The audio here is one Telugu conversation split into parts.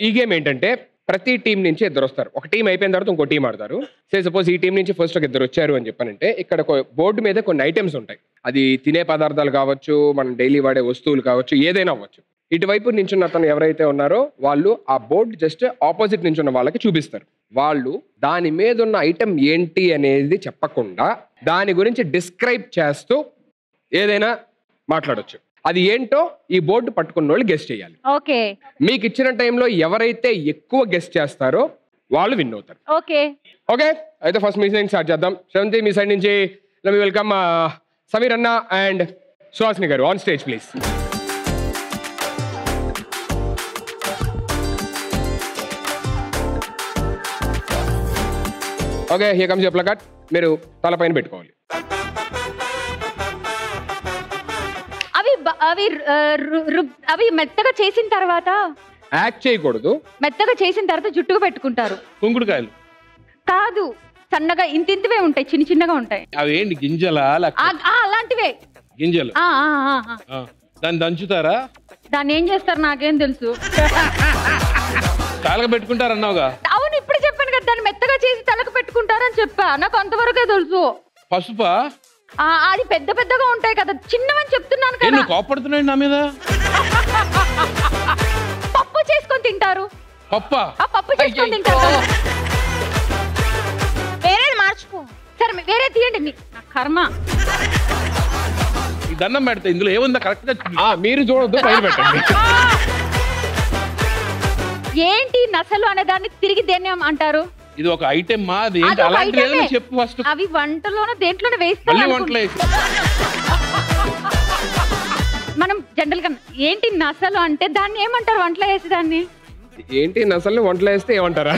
ఈ గేమ్ ఏంటంటే ప్రతి టీం నుంచి ఇద్దరు వస్తారు. ఒక టీం అయిపోయిన తర్వాత ఇంకో టీం ఆడతారు. సపోజ్ ఈ టీం నుంచి ఫస్ట్ ఒక ఇద్దరు వచ్చారు అని చెప్పానంటే ఇక్కడ బోర్డు మీద కొన్ని ఐటమ్స్ ఉంటాయి. అది తినే పదార్థాలు కావచ్చు, మనం డైలీ వాడే వస్తువులు కావచ్చు, ఏదైనా అవ్వచ్చు. ఇటువైపు నించున్న అతను ఎవరైతే ఉన్నారో వాళ్ళు ఆ బోర్డు జస్ట్ ఆపోజిట్ నించున్న వాళ్ళకి చూపిస్తారు. వాళ్ళు దాని మీద ఉన్న ఐటమ్ ఏంటి అనేది చెప్పకుండా దాని గురించి డిస్క్రైబ్ చేస్తూ ఏదైనా మాట్లాడొచ్చు. అది ఏంటో ఈ బోర్డు పట్టుకున్న వాళ్ళు గెస్ట్ చేయాలి. ఓకే, మీకు ఇచ్చిన టైంలో ఎవరైతే ఎక్కువ గెస్ట్ చేస్తారో వాళ్ళు విన్ అవుతారు. ఓకే ఓకే, అయితే ఫస్ట్ మీ సైడ్ స్టార్ట్ చేద్దాం. శ్రవంతి మీ సైడ్ నుంచి వెల్కమ్ సమీర్ అన్న అండ్ సుహాసిని గారు on stage please. Okay, here comes your placard. మీరు తలపైన పెట్టుకోవాలి. అవి మెత్తగా చేసిన తర్వాత యాక్ట్ చేయకూడదు. మెత్తగా చేసిన తర్వాత జుట్టుకు పెట్టుకుంటారు. కుంకుడుకాయలు కాదు, సన్నగా ఇంతింతివే ఉంటాయి, చిన్న చిన్నగా ఉంటాయి. అవి ఏంటి గింజలా? అలాంటివే గింజలు. దాన్ని దంచుతారా? దాన్ని ఏం చేస్తారు నాకేం తెలుసు. తలకు పెట్టుకుంటారన్నావుగా. అవును, ఇప్పుడు చెప్పాను కదా, దాన్ని మెత్తగా చేసి తలకు పెట్టుకుంటారని చెప్పా. నాకు అంతవరకే తెలుసు. పసుపా? అది పెద్ద పెద్దగా ఉంటాయి కదా, చిన్నవని చెప్తున్నాను కదా. నువ్వు కోపడుతున్నాయి నా మీద. పప్పు చేసుకొని తింటారు. పప్పా? పప్పు చేసుకొని తింటారు. వేరేది మార్చుకో. సరే వేరే తీయండి. నా కర్మ. ఈ దండం పెడతా, ఇందులో ఏముందా కరెక్ట్ గా మీరు చూడొద్దు, పైన పెట్టండి. ఏంటి నసలు అనే దాన్ని తిరిగి దేన్ని అంటారు? ఇది ఒక ఐటెం మా అలాంటి చెప్పు ఫస్ట్. అవి వంటలోనే దేంట్లోనే వేస్తారు. మనం జనరల్ గా ఏంటి నసలు అంటే దాన్ని ఏమంటారు వంటలో వేసి? దాన్ని ఏంటి నసలు వంటలో వేస్తే ఏమంటారా?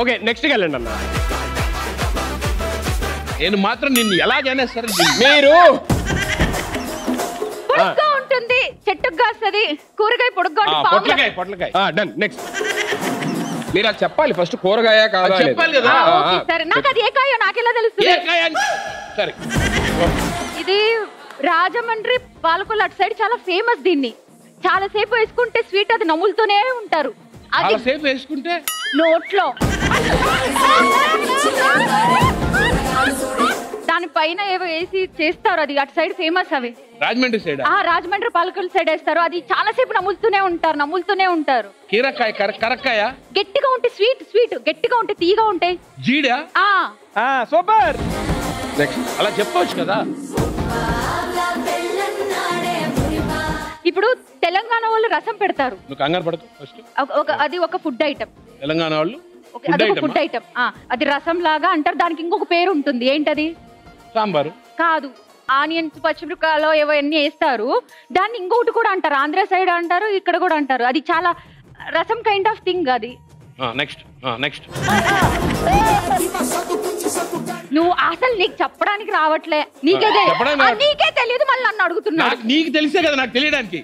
ఓకే, నెక్స్ట్ వెళ్ళండి అన్న. నేను మాత్రం నిన్ను ఎలా జానేస్తారు? మీరు పొడుగ్గా ఉంటుంది, చెట్టుకు కాస్తుంది, కూరగాయ పొడుగ్గా ఉంటుంది. పొట్లకాయ. డన్. నెక్స్ట్ మీరు అది చెప్పాలి ఫస్ట్, కూరగాయ కాదా చెప్పాలి కదా. సరే, నాకు అది ఏ కాయో నాకెలా తెలుస్తుంది? సరే, ఇది రాజమండ్రి పాలకొల్లు అటు సైడ్ చాలా ఫేమస్. దీన్ని చాలా సేపు వేసుకుంటే స్వీట్, అది నములుతూనే ఉంటారు. అది సేపు వేసుకుంటే నోట్లో దానిపైన ఏవో వేసి చేస్తారు. అది అటు సైడ్ ఫేమస్. అవి రాజమండ్రి సైడ్. రాజమండ్రి పాలకొల్లు సైడ్ వేస్తారు. అది చాలా సేపు నములుతూనే ఉంటారు. కీరకాయ, కరక్కాయ. గట్టిగా ఉంటే స్వీట్ గట్టిగా ఉంటే తీగా ఉంటాయి. జీడా? సూపర్. అలా చెప్పవచ్చు కదా. ఇప్పుడు తెలంగాణ వాళ్ళు రసం పెడతారు. నువ్వు కంగారు పడకు ఫస్ట్. అది ఒక ఫుడ్ ఐటమ్. తెలంగాణ వాళ్ళు ఫుడ్ ఐటమ్. అది రసం లాగా అంటారు. దానికి ఇంకొక పేరు ఉంటుంది. ఏంటది? సాంబారు కాదు, ఆనియన్స్, పచ్చిమిరపకాయలు ఏవో అన్ని వేస్తారు. దాన్ని ఇంకొకటి కూడా అంటారు. ఆంధ్ర సైడ్ అంటారు, ఇక్కడ కూడా అంటారు. అది చాలా రసం కైండ్ ఆఫ్ థింగ్. అది నెక్స్ట్. నువ్వు అసలు నీకు చెప్పడానికి రావట్లే. నీకే తెలియదు, మళ్ళీ నన్ను అడుగుతున్నాడు. నీకు తెలిసే కదా నాకు తెలియడానికి.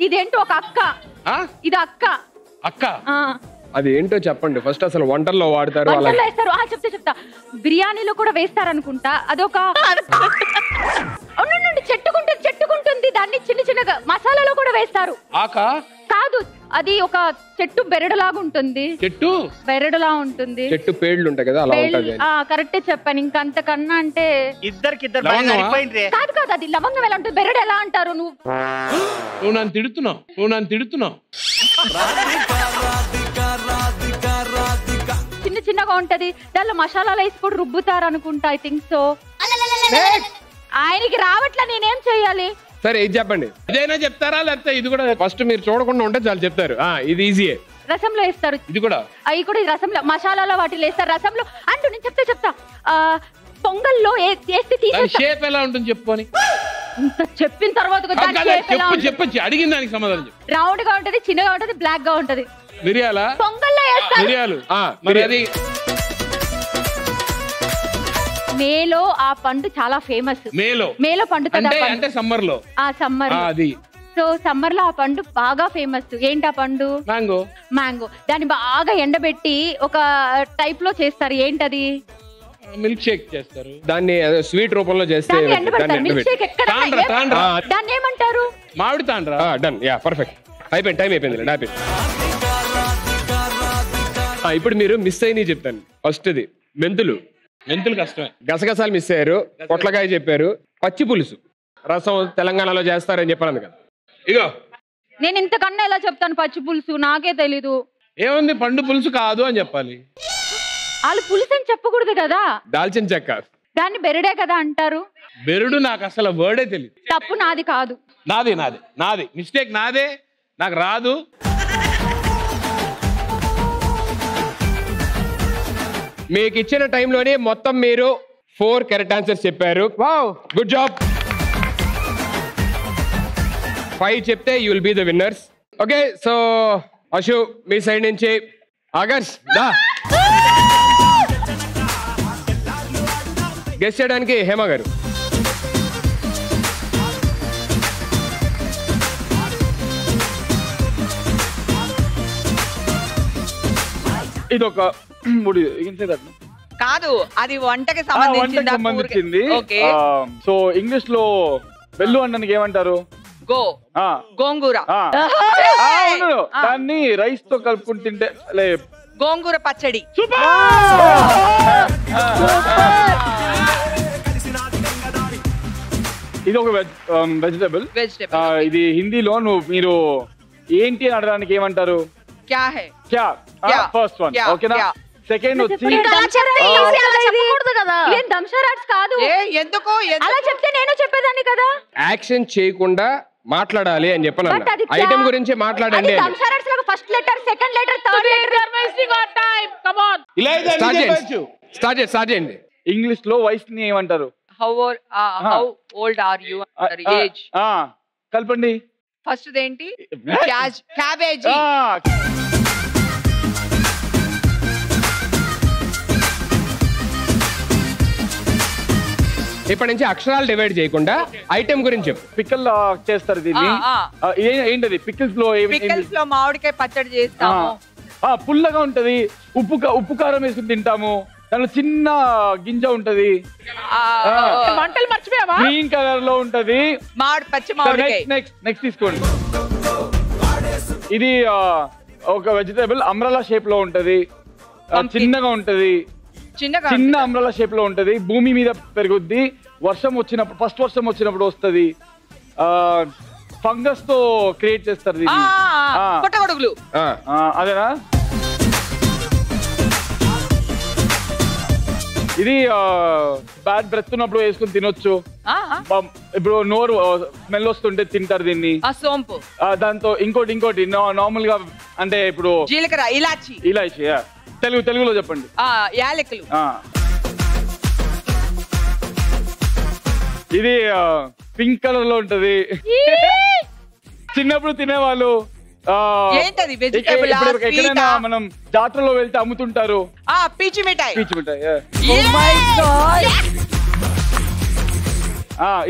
ఇదేంటో ఒక అక్క. ఇది అక్క. అది ఏంటో చెప్పండి ఫస్ట్. అసలు వంటల్లో వాడతారు, వేస్తారు. చెప్తా. బిర్యానీలో కూడా వేస్తారు అనుకుంటా. అదొక చెట్టుకుంటుంది. దాన్ని చిన్న చిన్నగా మసాలాలో కూడా వేస్తారు. కాదు, అది ఒక చెట్టు బెరడులాగా ఉంటుంది. చెట్టు బెరడులా ఉంటుంది. చెట్టు పేర్లు ఉంటాయి కదా, అలా ఉంటది. కరెక్టే చెప్పాను. ఇంకంతకన్నా అంటే కాదు, అది లవంగం ఎలా ఉంటుంది, బెరడు ఎలా అంటారు? నువ్వు నన్ను తిడుతున్నావు. చిన్న చిన్నగా ఉంటది. దానిలో మసాలాలు వేసి కూడా రుబ్బుతారు అనుకుంటా. I think so. ఆయనకి రావట్లా, నేనేం చెయ్యాలి? సరే ఇది చెప్పండి. ఇదైనా చెప్తారా లేకపోతే ఇది కూడా? ఫస్ట్ మీరు చూడకుండా ఉంటే చాలా చెప్తారు. ఇది ఈజీయే. రసంలో వేస్తారు. ఇది కూడా అవి కూడా రసంలో మసాలాలో వాటిలో వేస్తారు. రసంలో అంటూ నేను చెప్తా. పొంగల్లో వేస్తే షేప్ ఎలా ఉంటుంది చెప్పుకొని. ఇంత చెప్పిన తర్వాత చెప్పచ్చు. అడిగిన దానికి సమాధానం చెప్పు. రౌండ్ గా ఉంటది, చిన్నగా ఉంటది, బ్లాక్ గా ఉంటది. మిరియాలా? పొంగల్లో వేస్తారు. మిరియాలు. మరి అది మేలో ఆ పండు చాలా ఫేమస్. మేలో పండుతుంది అంటే సమ్మర్ లో. సమ్మర్ అది. సో సమ్మర్ లో ఆ పండు బాగా ఫేమస్. ఏంటి ఆ పండు? మ్యాంగో. దాన్ని బాగా ఎండబెట్టి ఒక టైప్ లో చేస్తారు. ఏంటది? మిల్క్ షేక్ చేస్తారు. దాన్ని స్వీట్ రూపంలో చేస్తే దాన్ని ఎండబెడతారు. మిల్క్ షేక్ ఎక్కడ తాండ్రా. దాన్ని ఏమంటారు? మామిడి తాండ్రా. Done, ya perfect. అయిపోయింది, టైం అయిపోయింది. అయిపోయింది. ఇప్పుడు మీరు మిస్ అయినవి చెప్తాను. ఫస్ట్ది మెంతులు. మెంతులు కష్టమే. గసగసాలు మిస్ అయ్యారు. పొట్లకాయ చెప్పారు. పచ్చి పులుసు రసం తెలంగాణలో చేస్తారని చెప్పాను కదా. ఇగో నేను ఇంతకన్నా ఎలా చెప్తాను? పచ్చి పులుసు నాకే తెలీదు. ఏముంది, పండు పులుసు కాదు అని చెప్పాలి. వాళ్ళు పులుసు అని చెప్పకూడదు కదా. దాల్చిన చెక్క. దాన్ని బెరడే కదా అంటారు. బెరుడు నాకు అసలు వర్డే తెలియదు. తప్పు నాది కాదు. నాది మిస్టేక్ నాదే, నాకు రాదు. మీకు ఇచ్చిన టైంలోనే మొత్తం మీరు 4 కరెక్ట్ ఆన్సర్స్ చెప్పారు. Wow, good job. 5 చెప్తే you will be the winners. Okay, so Ashu మీ సైడ్ నుంచి ఆగర్ష్ దా. గెస్ట్ చేయడానికి హేమ గారు. ఇదొక ముడి కాదు, అది వంటకి సంబంధించింది. ఓకే, సో ఇంగ్లీష్ లో వెళ్ళు అనడానికి ఏమంటారు? గోంగూర. అవును, దాన్ని రైస్ తో కలుపుకుని తింటే గోంగూర పచ్చడి. ఇది ఒక వెజిటబుల్. ఇది హిందీలో మీరు ఏంటి అని అనడానికి ఏమంటారు? క్యా హై? క్యా. ఫస్ట్ వన్ ఓకేనా. సెకండ్ వచ్చి కాదు. ఎందుకు అలా చెప్తే నేను చెప్పేదాన్ని కదా. యాక్షన్ చేయకుండా మాట్లాడాలి అని చెప్పను. ఐటమ్ గురించి మాట్లాడండి. First letter, second letter, third letter. Start చేయండి. ఇంగ్లీష్ లో వయసు ని ఏమంటారు? How old are you? Age. కలపండి. ఫస్ట్ ఏంటి? క్యాబేజీ. ఇప్పటి నుంచి అక్షరాలు డివైడ్ చేయకుండా ఐటమ్ గురించి చెప్పు. పిక్కల్ చేస్తారు దీన్ని. ఏంటది పికిల్స్ లో? పికిల్స్ లో మామిడికాయ పచ్చడి చేస్తాము. పుల్లగా ఉంటది. ఉప్పు కారం వేసుకుని తింటాము. దానిలో చిన్న గింజ ఉంటది. మంటలు మర్చిపోయావా? గ్రీన్ కలర్ లో ఉంటది. పచ్చి మామిడికాయ. నెక్స్ట్ తీసుకోండి. ఇది ఒక వెజిటేబుల్ అమ్రలా షేప్ లో ఉంటది. చిన్నగా ఉంటది. చిన్న అమ్రలా షేప్ లో ఉంటది. భూమి మీద పెరుగుద్ది. వర్షం వచ్చినప్పుడు, ఫస్ట్ వర్షం వచ్చినప్పుడు వస్తది. ఫంగస్ తో క్రియేట్ చేస్తారు దీన్ని. పుట్టగొడుగులు. అదేనా? ఇది బ్యాడ్ బ్రెత్ ఉన్నప్పుడు వేసుకుని తినొచ్చు. ఇప్పుడు నోరు స్మెల్ వస్తుంటే తింటారు దీన్ని. సోంపు. దాంతో ఇంకోటి నార్మల్ గా అంటే ఇప్పుడు జీలకర్ర, ఇలాచి. తెలుగులో చెప్పండి. యాలకులు. ఇది పింక్ కలర్ లో ఉంటది. చిన్నప్పుడు తినేవాళ్ళు. ఏంటది? వెజిటబుల్. ఎక్కడైనా మనం జాతరలో వెళ్తే అమ్ముతుంటారు. పీచు మిఠాయి.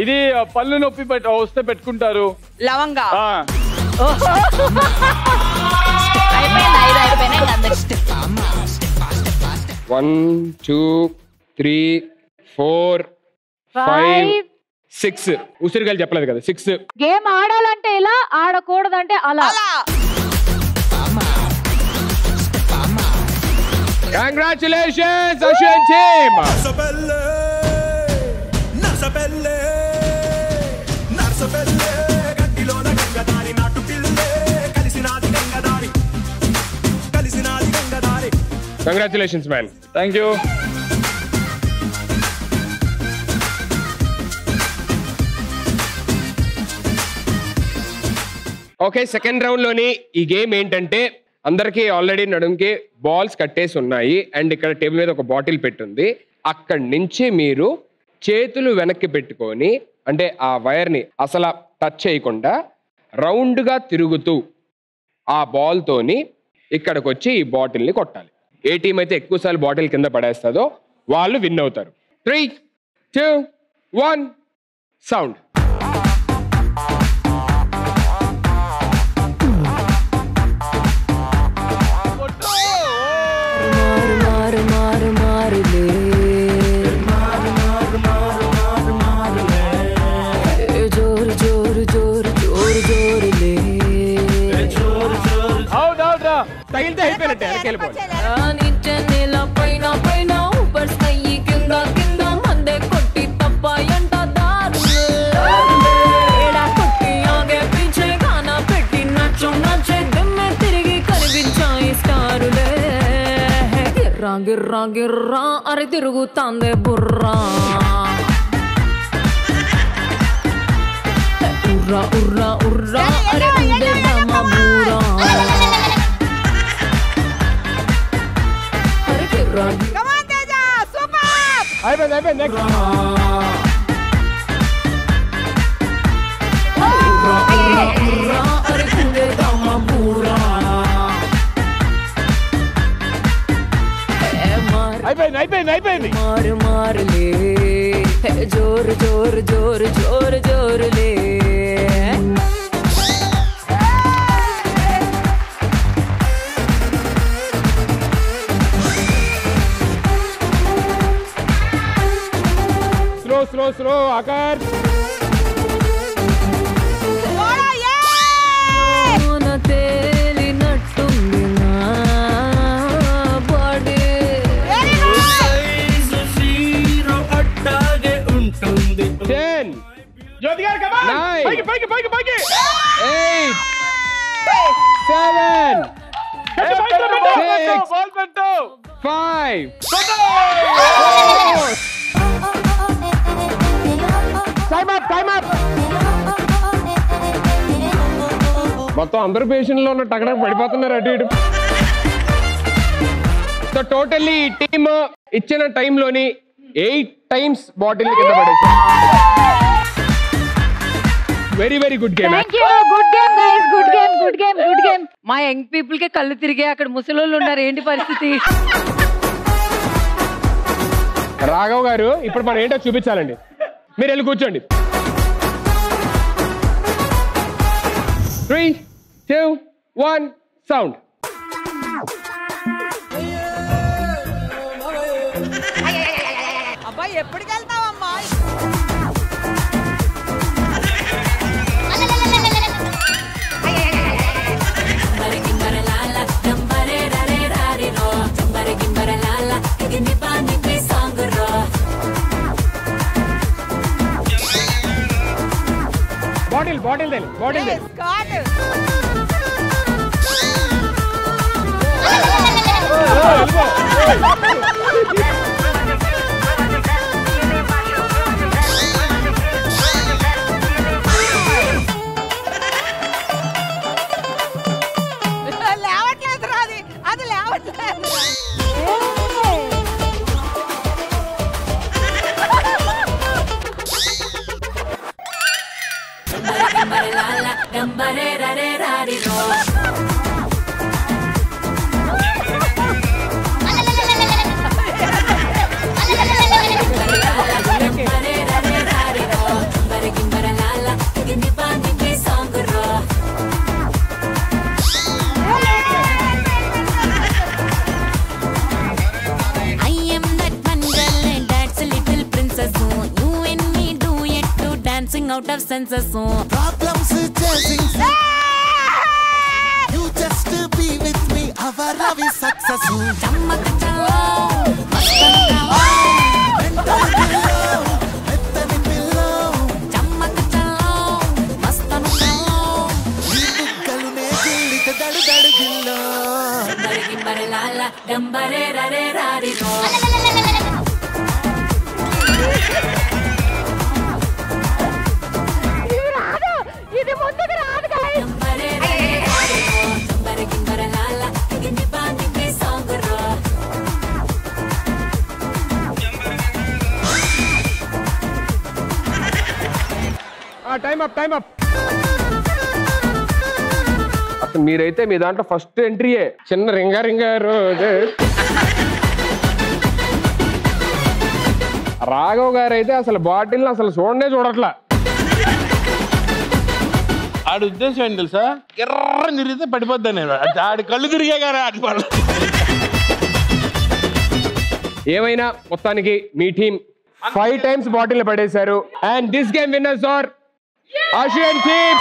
ఇది పళ్ళు నొప్పి వస్తే పెట్టుకుంటారు. లవంగా. 1 2 3 4 5 6. ఉసిరికాయలు చెప్పలేదు కదా. 6. గేమ్ ఆడాలంటే ఇలా, ఆడకూడదంటే అలా. Congratulations, Ashwin team! Congratulations, man. Thank you. Okay, second round లోని ఈ గేమ్ ఏంటంటే అందరికీ ఆల్రెడీ నడుంకి బాల్స్ కట్టేసి ఉన్నాయి. అండ్ ఇక్కడ టేబుల్ మీద ఒక బాటిల్ పెట్టుంది. అక్కడి నుంచి మీరు చేతులు వెనక్కి పెట్టుకొని, అంటే ఆ వైర్ని అసలు టచ్ చేయకుండా రౌండ్గా తిరుగుతూ ఆ బాల్తోని ఇక్కడికి వచ్చి ఈ బాటిల్ని కొట్టాలి. ఏ టీం అయితే ఎక్కువసార్లు బాటిల్ కింద పడేస్తుందో వాళ్ళు విన్ అవుతారు. 3 2 1 సౌండ్. తగిలితే అయిపోయినట్టే వెళ్ళిపోవాలి. గిర్రా గిర్రా అరే తిరుగుతాందే బుర్రా ఉర్రా ఉర్రా ఉర్రా అరే ఉందేమా బూరా అరే గిర్రా అయిపోయింది నెక్స్ట్ ఉర్రా ఉర్రా ఉర్రా అరే ఉందేమా బూరా అయిపోయింది మారు మారులే జోరు జోరు జోరు జోరు జోరులే స్లో ఆకార్ తేలినట్టుంది నా బాడీ ఉంటుంది 10 జ్యోతి గారు come on. 9 పైకి 8 7 బాల్ పెట్టు 5 టైమ్ అప్ మొత్తం అందరూ పేషెంట్ లో ఉన్న టగడ పడిపోతున్నారు అటు ఇటు. సో టోటల్లీ ఈ టీమ్ ఇచ్చిన టైంలోని 8 times బాటిల్ కింద పడేసారు. Very good game. Good game. మా యంగ్ పీపుల్ కే కళ్ళు తిరిగే అక్కడ ముసలోళ్ళు ఉన్నారు ఏంటి పరిస్థితి రాఘవ్ గారు ఇప్పుడు మనం ఏంటో చూపించాలండి. మీరు వెళ్ళి కూర్చోండి. 3 2 1 సౌండ్. అబ్బాయి ఎప్పటికి వెళ్తావమ్మా బాటిల్ లేవట్లేదు రాది అది లేవట్లేదు out of senses problems chasing you just be with me our love is success chammak chalo మెత్తని pillow chammak chalo mastanu chalo ఈ బుగ్గలునే గిల్లిత దడు దడు గిల్లో గిమ్మరి లాల గంబరే రరే రారి రో ఇది ముందుకు రాదు guys. Time up. అసలు మీరైతే మీ దాంట్లో ఫస్ట్ ఎంట్రీయే చిన్న రింగా రోజు. రాఘవ్ గారు అయితే అసలు బాటిల్ అసలు చూడట్లా. ఆడి ఉద్దేశం ఏంటి తెలుసా ఎర్ర తిరిగితే పడిపోద్దా నేను ఆడి కళ్ళు తిరిగే కానీ ఆడి పడలేదు. ఏమైనా మొత్తానికి మీ టీం 5 times బాటిల్ పడేశారు. And this game winners are Asian team.